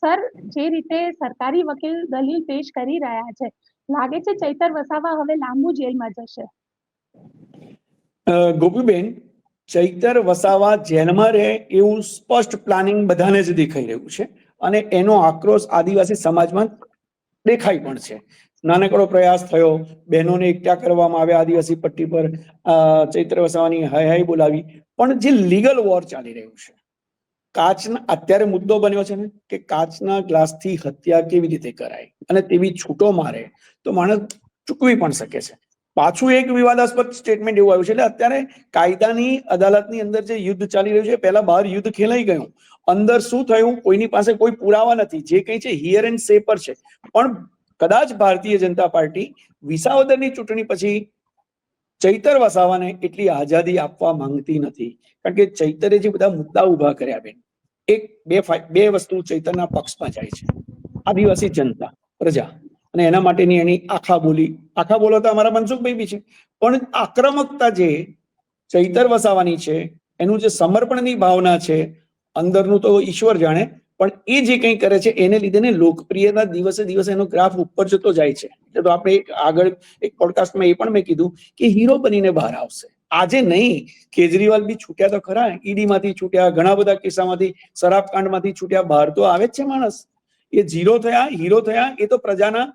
Sir, જે રીતે સરકારી વકીલ દલીલ પેશ કરી રહ્યા છે, લાગે છે ચૈતર વસાવા હવે લાંબુ જેલમાં જશે? ગોપીબેન, ચૈતર વસાવા જેલમાં રહે એવું સ્પષ્ટ પ્લાનિંગ બધાને જ દેખાઈ રહ્યું છે અને એનો આક્રોશ આદિવાસી સમાજમાં દેખાઈ પણ છે. નાનકડો પ્રયાસ થયો, બહેનોને એકઠા કરવામાં આવ્યા આદિવાસી પટ્ટી પર, ચૈત્ર વસાવાની હાય હાય બોલાવી, પણ જે લીગલ વોર ચાલી રહ્યું છે, કાચના અત્યારે મુદ્દો બન્યો છે ને કે કાચના ગ્લાસથી હત્યા કેવી રીતે કરાય અને તેવી છૂટો મારે તો માણસ ચૂકવી પણ શકે છે. પાછું એક વિવાદાસ્પદ સ્ટેટમેન્ટ એવું આવ્યું છે એટલે અત્યારે કાયદાની અદાલતની અંદર જે યુદ્ધ ચાલી રહ્યું છે, પહેલા બહાર યુદ્ધ ખેલાઈ ગયું, અંદર શું થયું કોઈની પાસે કોઈ પુરાવા નથી, જે કંઈ છે હિયર એન્ડ સે પર છે. પણ કદાચ ભારતીય જનતા પાર્ટી વિસાવદરની ચૂંટણી પછી ચૈતર વસાવાને એટલી આઝાદી આપવા માંગતી નથી, કારણ કે ચૈતરે જે બધા મુદ્દા ઉભા કર્યા બેન, બે વસ્તુ ચૈતરના પક્ષમાં જાય છે, આદિવાસી જનતા પ્રજા અને એના માટેની એની આખા બોલો તો અમારા મનસુખભાઈ બી છે, પણ આક્રમકતા જે ચૈતર વસાવાની છે, એનું જે સમર્પણની ભાવના છે, અંદરનું તો ઈશ્વર જાણે, પણ એ જે કંઈ કરે છે એને લીધે ને લોકપ્રિયતા દિવસે દિવસે એનો ગ્રાફ ઉપર જતો જાય છે. તો આપણે આગળ એક પોડકાસ્ટમાં એ પણ મેં કીધું કે હીરો બનીને બહાર આવશે. આજે નહીં, કેજરીવાલ બી છૂટ્યા તો ખરા, ઈડી માંથી છૂટ્યા, ઘણા બધા કિસ્સામાંથી, શરાબકાંડમાંથી છૂટ્યા, બહાર તો આવે જ છે માણસ. એ ઝીરો થયા, હીરો થયા, એ તો પ્રજાના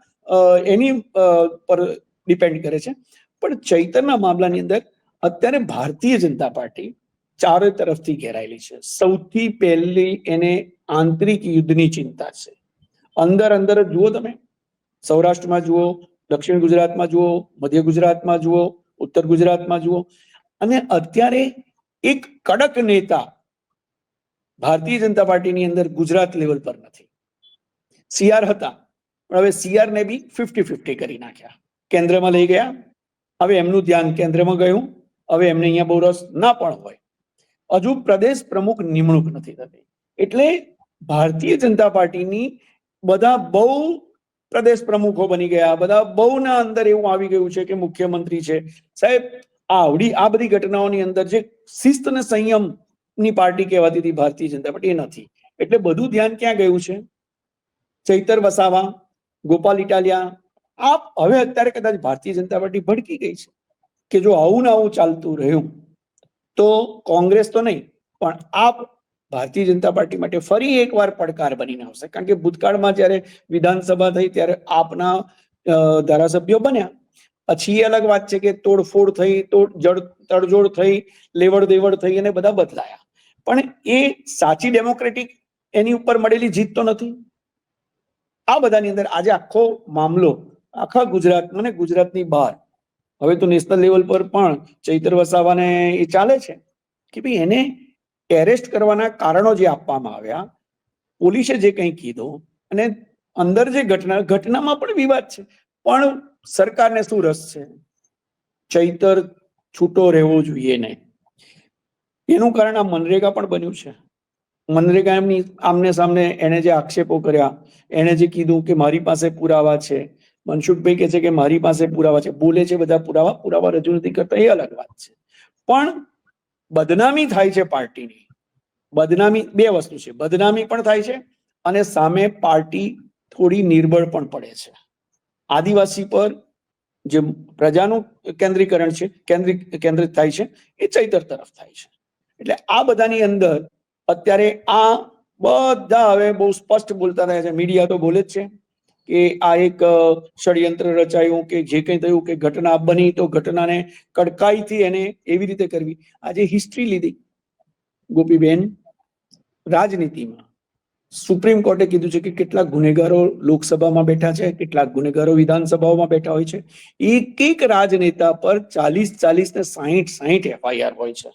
એની પર ડિપેન્ડ કરે છે. પણ ચૈતરના મામલાની અંદર અત્યારે ભારતીય જનતા પાર્ટી ચારે તરફથી ઘેરાયેલી છે. સૌથી પહેલી એને આંતરિક યુદ્ધની ચિંતા છે. અંદર અંદર જુઓ તમે, સૌરાષ્ટ્રમાં જુઓ, દક્ષિણ ગુજરાતમાં જુઓ, મધ્ય ગુજરાતમાં જુઓ, ઉત્તર ગુજરાતમાં જુઓ, અને અત્યારે એક કડક નેતા ભારતીય જનતા પાર્ટીની અંદર ગુજરાત લેવલ પર નથી. સીઆર હતા, પણ હવે સીઆર ને બી 50-50 કરી નાખ્યા, કેન્દ્રમાં લઈ ગયા. હવે એમનું ધ્યાન કેન્દ્રમાં ગયું, હવે એમને અહીંયા બહુ રસ ના પણ હોય. હજુ પ્રદેશ પ્રમુખ નિમણૂક નથી થતી, એટલે ભારતીય જનતા પાર્ટીની બધા બહુ પ્રદેશ પ્રમુખો બની ગયા, બધા બહુના અંદર એવું આવી ગયું છે કે મુખ્યમંત્રી છે. સાહેબ, આ બધી ઘટનાઓની અંદર જે શિસ્ત અને સંયમ ની પાર્ટી કહેવાતી હતી ભારતીય જનતા પાર્ટી, એ નથી. એટલે બધું ધ્યાન ક્યાં ગયું છે? ચૈતર વસાવા, ગોપાલ ઇટાલિયા, હવે અત્યારે કદાચ ભારતીય જનતા પાર્ટી ભડકી ગઈ છે કે જો આવું ને આવું ચાલતું રહ્યું તો કોંગ્રેસ તો નહીં, પણ ભારતીય જનતા પાર્ટી માટે ફરી એકવાર પડકાર બનીને આવશે. કારણ કે ભૂતકાળમાં જ્યારે વિધાનસભા થઈ ત્યારે આપના ધારાસભ્યો બન્યા, પછી એ અલગ વાત છે કે તોડફોડ થઈ, તડજોડ થઈ, લેવડ દેવડ થઈ અને બધા બદલાયા, પણ એ સાચી ડેમોક્રેટિક એની ઉપર મળેલી જીત તો નથી. આ બધાની અંદર આજે આખો મામલો આખા ગુજરાતમાં ને ગુજરાતની બહાર, હવે તો નેશનલ લેવલ પર પણ ચૈતર વસાવાને એ ચાલે છે કે ભાઈ એને એરેસ્ટ કરવાના કારણો જે આપવામાં આવ્યા, પોલીસે જે કંઈ કીધું, અને અંદર જે ઘટનામાં પણ વિવાદ છે, પણ સરકારને શું રસ છે? ચૈતર છૂટો રહેવો જોઈએ નહીં. એનું કારણ આ મનરેગા પણ બન્યું છે. મનરેગા એમની આમને સામને એને જે આક્ષેપો કર્યા, એને જે કીધું કે મારી પાસે પુરાવા છે, મનસુખભાઈ કહે છે કે મારી પાસે પુરાવા છે, બોલે છે બધા પુરાવા રજૂ નથી કરતા, એ અલગ વાત છે. પણ બદનામી થાય છે પાર્ટીની. બદનામી બે વસ્તુ છે, બદનામી પણ થાય છે અને સામે પાર્ટી થોડી નિર્બળ પણ પડે છે. આદિવાસી પર જે પ્રજાનું કેન્દ્રીકરણ છે, કેન્દ્રિત થાય છે, એ ચૈતર તરફ થાય છે. એટલે આ બધાની અંદર અત્યારે આ બધા હવે બહુ સ્પષ્ટ બોલતા રહ્યા છે. મીડિયા તો બોલે જ છે કે આ એક ષડયંત્ર રચાયું, કે જે કંઈ થયું કે ઘટના બની તો ઘટનાને કડકાઈથી એને એવી રીતે કરવી. આજે હિસ્ટ્રી લીધી ગોપીબેન, રાજનીતિમાં સુપ્રીમ કોર્ટે કીધું છે કે કેટલાક ગુનેગારો લોકસભામાં બેઠા છે, કેટલાક ગુનેગારો વિધાનસભાઓમાં બેઠા હોય છે. એક રાજનેતા પર 40 ને 60 એફઆઈઆર હોય છે.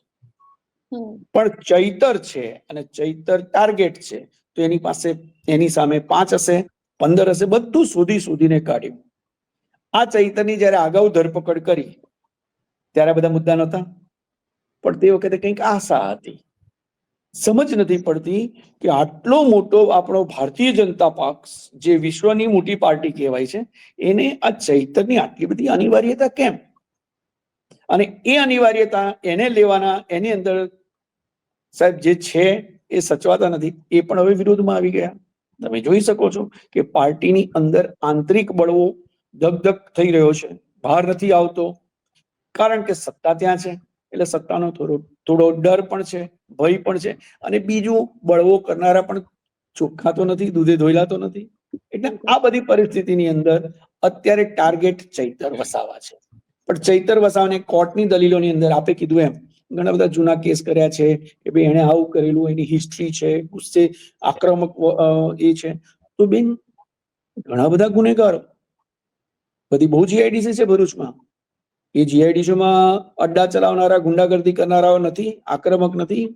પણ ચૈતર છે અને ચૈતર ટાર્ગેટ છે, તો એની પાસે એની સામે 5 હશે, 15 હશે, બધું શોધીને કાઢ્યું. આ ચૈતરની જયારે અગાઉ ધરપકડ કરી ત્યારે બધા મુદ્દા નહોતા, પણ તે વખતે કંઈક આશા હતી. સમજ નથી પડતી કે આટલો મોટો આપણો ભારતીય જનતા પક્ષ, જે વિશ્વની મોટી પાર્ટી કહેવાય છે, એને આ ચૈતરની આટલી બધી અનિવાર્યતા કેમ? અને એ અનિવાર્યતા એને લેવાના, એની અંદર સાહેબ જે છે એ સચવાતા નથી, એ પણ હવે વિરોધમાં આવી ગયા. તમે જોઈ શકો છો કે પાર્ટીની અંદર આંતરિક બળવો ધગધગ થઈ રહ્યો છે, બહાર નથી આવતો, કારણ કે સત્તા ત્યાં છે એટલે સત્તાનો થોડો ડર પણ છે, ભય પણ છે, અને બીજું બળવો કરનારા પણ ચોખ્ખા તો નથી, દૂધે ધોયેલા તો નથી. એટલે આ બધી પરિસ્થિતિની અંદર અત્યારે ટાર્ગેટ ચૈતર વસાવા છે. પણ ચૈતર વસાવાને કોર્ટની દલીલોની અંદર આપે કીધું એમ ઘણા બધા જૂના કેસ કર્યા છે કે ભાઈ એને આવું કરેલું, એની હિસ્ટ્રી છે, ગુસ્સે આક્રમક એ છે, તો બેન ઘણા બધા ગુનેગારો, બધી બહુ જીઆઈડીસી છે ભરૂચમાં, એ જીઆઈડીસીમાં અડ્ડા ચલાવનારા, ગુંડાગર્દી કરનારાઓ નથી, આક્રમક નથી,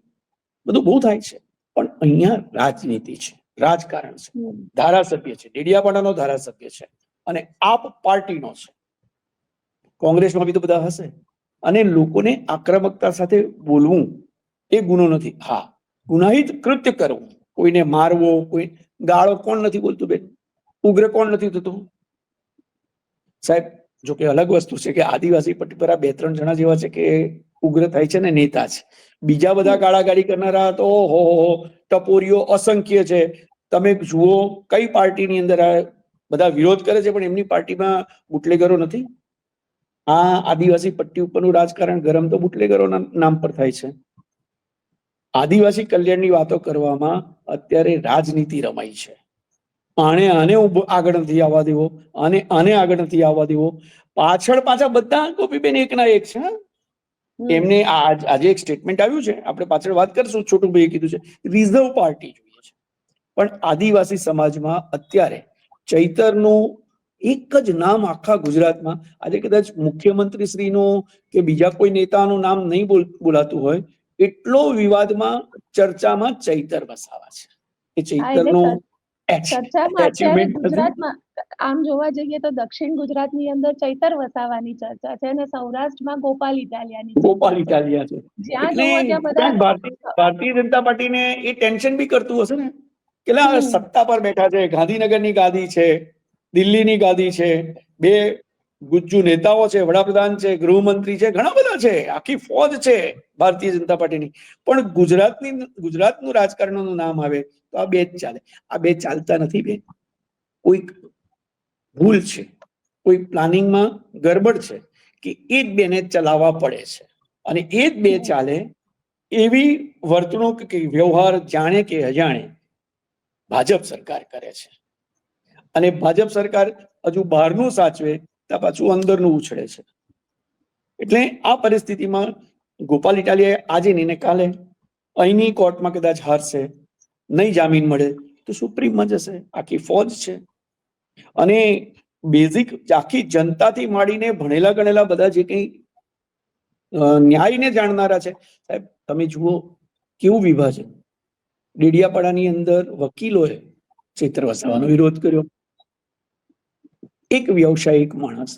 બધું બહુ થાય છે. પણ અહીંયા રાજનીતિ છે, રાજકારણ છે, ધારાસભ્ય છે, ડેડિયાપાડાનો ધારાસભ્ય છે અને આપ પાર્ટીનો છે, કોંગ્રેસમાં બી તો બધા હશે, અને લોકોને આક્રમકતા સાથે બોલવું એ ગુનો નથી. હા, ગુનાહિત કૃત્ય કરવું, કોઈને મારવો, કોઈ ગાળો, કોણ નથી બોલતું બેન? ઉગ્ર કોણ નથી થતું? સાહેબ, જો કે અલગ વસ્તુ છે કે આદિવાસી પટ્ટી પર આ 2-3 જણા જેવા છે કે ઉગ્ર થાય છે ને નેતા છે. બીજા બધા ગાળાગાળી કરનારા તો હો ટપોરીઓ અસંખ્ય છે. તમે જુઓ કઈ પાર્ટીની અંદર આ બધા વિરોધ કરે છે પણ એમની પાર્ટીમાં બુટલેગરો નથી. આ આદિવાસી પટ્ટી ઉપરનું રાજકારણ ગરમ તો બુટલેગરોના નામ પર થાય છે. આદિવાસી કલ્યાણની વાતો કરવામાં અત્યારે રાજનીતિ રમાઈ છે. આને આગળ નથી આવવા દેવો, આને આગળ નથી આવવા દેવો. પાછળ પાછા બધા ગોપીબેન એકના એક છે. એમને આજે એક સ્ટેટમેન્ટ આવ્યું છે, આપણે પાછળ વાત કરીશું, છોટુભાઈએ કીધું છે રિઝર્વ પાર્ટી જોઈએ છે. પણ આદિવાસી સમાજમાં અત્યારે ચૈતરનું એક જ નામ આખા ગુજરાતમાં, આજે કદાચ મુખ્યમંત્રી શ્રીનું કે બીજા કોઈ નેતાનું નામ નહીં બોલાતું હોય, એટલો વિવાદમાં ચર્ચામાં ચૈતર વસાવા છે. એ ચૈતરનું ચર્ચામાં અત્યારે ગુજરાતમાં આમ જોવા જઈએ તો દક્ષિણ ગુજરાતની અંદર ચૈતર વસાવાની ચર્ચા છે અને સૌરાષ્ટ્રમાં ગોપાલ ઇટાલિયા છે. જ્યાં જોવો ત્યાં બધા ભારતીય જનતા પાર્ટીને એ ટેન્શન બી કરતું હશે ને કે સત્તા પર બેઠા છે, ગાંધીનગરની ગાદી છે, દિલ્હીની ગાદી છે, 2 ગુજ્જુ નેતાઓ છે, વડાપ્રધાન છે, ગૃહમંત્રી છે, ઘણા બધા છે, આખી ફોજ છે ભારતીય જનતા પાર્ટીની. પણ ગુજરાતનું રાજકારણનું નામ આવે તો આ 2 જ ચાલે. આ 2 ચાલતા નથી બેન. કોઈક ભૂલ છે, કોઈ પ્લાનિંગમાં ગડબડ છે કે એ જ 2ને ચલાવવા પડે છે, અને એ જ 2 ચાલે એવી વર્તણૂક કે વ્યવહાર જાણે કે અજાણે ભાજપ સરકાર કરે છે. અને ભાજપ સરકાર હજુ બહારનું સાચવે ત્યાં પાછું અંદરનું ઉછળે છે. એટલે આ પરિસ્થિતિમાં ગોપાલ ઇટાલિયાએ આજે નહીં ને કાલે અહીંની કોર્ટમાં કદાચ હારશે, નહીં જામીન મળે તો સુપ્રીમમાં જશે. આખી ફોજ છે અને બેઝિક આખી જનતાથી માંડીને ભણેલા ગણેલા બધા જે કંઈ ન્યાયને જાણનારા છે, સાહેબ તમે જુઓ કેવું વિભાજન. ડેડિયાપાડાની અંદર વકીલોએ ચૈતર વસાવાનો વિરોધ કર્યો. એક વ્યવસાયિક માણસ,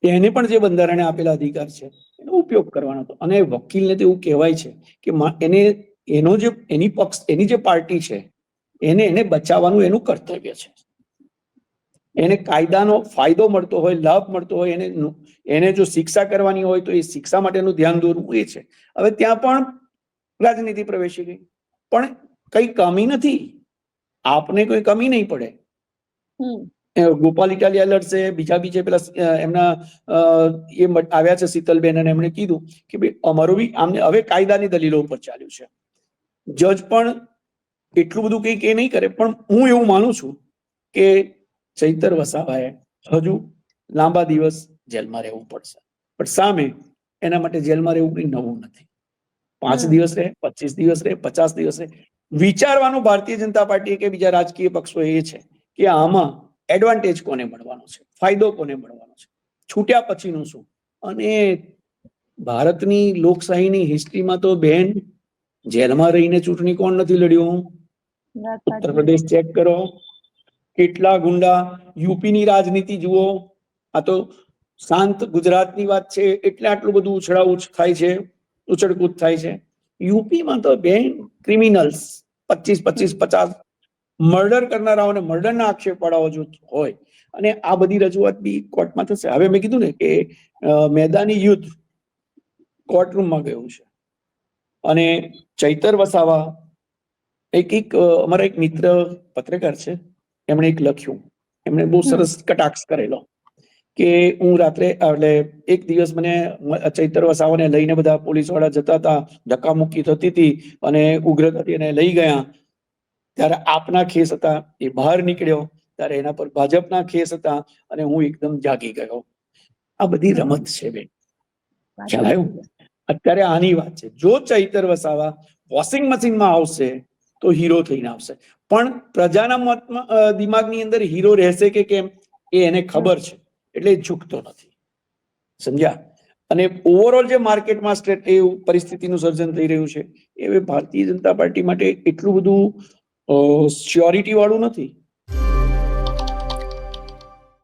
એને પણ જે બંધારણે આપેલા અધિકાર છે એનો ઉપયોગ કરવાનો હતો. અને વકીલને તો એવું કહેવાય છે કે એની જે પાર્ટી છે એને બચાવવાનું એનું કર્તવ્ય છે. એને કાયદાનો ફાયદો મળતો હોય, લાભ મળતો હોય, એને જો શિક્ષા કરવાની હોય તો એ શિક્ષા માટેનું ધ્યાન દોરવું એ છે. હવે ત્યાં પણ રાજનીતિ પ્રવેશી ગઈ. પણ કઈ કમી નથી, આપને કોઈ કમી નહીં પડે. ગોપાલ ઇટાલિયા લડશે, બીજા પેલા એમના એ આવ્યા છે શીતલબેન, અને એમણે કીધું કે ભાઈ અમારું બી આમને હવે કાયદાની દલીલો ઉપર ચાલ્યું છે. જજ પણ એટલું બધું કંઈક એ નહીં કરે, પણ હું એવું માનું છું કે ચૈતર વસાવાએ હજુ લાંબા દિવસ જેલમાં રહેવું પડશે. પણ સામે એના માટે જેલમાં રહેવું કંઈ નવું નથી. 5 દિવસ રહે, 25 દિવસ રહે, 50 દિવસ રહે, વિચારવાનું ભારતીય જનતા પાર્ટી કે બીજા રાજકીય પક્ષો એ છે કે આમાં એડવાન્ટેજ કોને મળવાનો છે, ફાયદો કોને મળવાનો છે, છૂટ્યા પછીનું શું. અને ભારતની લોકશાહીની હિસ્ટ્રીમાં તો બેન જેલમાં રહીને ચૂંટણી કોણ નથી લડ્યું? ઉત્તર પ્રદેશ ચેક કરો, કેટલા ગુંડા. યુપીની રાજનીતિ જુઓ, આ તો શાંત ગુજરાતની વાત છે એટલે આટલું બધું થાય છે, ઉછળકૂદ થાય છે. યુપીમાં તો બેન ક્રિમિનલ્સ 25-50 મર્ડર કરનારાઓને મર્ડરના આક્ષેપવાળાઓ જો હોય, અને આ બધી રજૂઆત બી કોર્ટમાં થશે. હવે મેં કીધું ને કે મેદાની યુદ્ધ કોર્ટરૂમમાં ગયું છે. અને ચૈતર વસાવા અમારા એક મિત્ર પત્રકાર છે, એમણે એક લખ્યું, એમણે બહુ સરસ કટાક્ષ કરેલો કે હું રાત્રે એટલે એક દિવસ મને ચૈતર વસાવાને લઈને બધા પોલીસ વાળા જતા હતા, ધક્કામુક્કી થતી હતી અને ઉગ્રતાથી એને લઈ ગયા, ત્યારે આપના ખેસ હતા, એ બહાર નીકળ્યો ત્યારે એના પર ભાજપના ખેસ હતા અને હું એકદમ જાગી ગયો. આ બધી રમત છે બેન, ખ્યાલ આવ્યો? અત્યારે આની વાત છે. જો ચૈતર વસાવા વોશિંગ મશીનમાં આવશે તો હીરો થઈને આવશે, પણ પ્રજાના દિમાગની અંદર હીરો રહેશે કે કેમ એ એને ખબર છે, એટલે ઝૂકતો નથી. સમજ્યા? અને ઓવરઓલ જે માર્કેટમાં પરિસ્થિતિનું સર્જન થઈ રહ્યું છે એ ભારતીય જનતા પાર્ટી માટે એટલું બધું શ્યોરિટી વાળું નથી.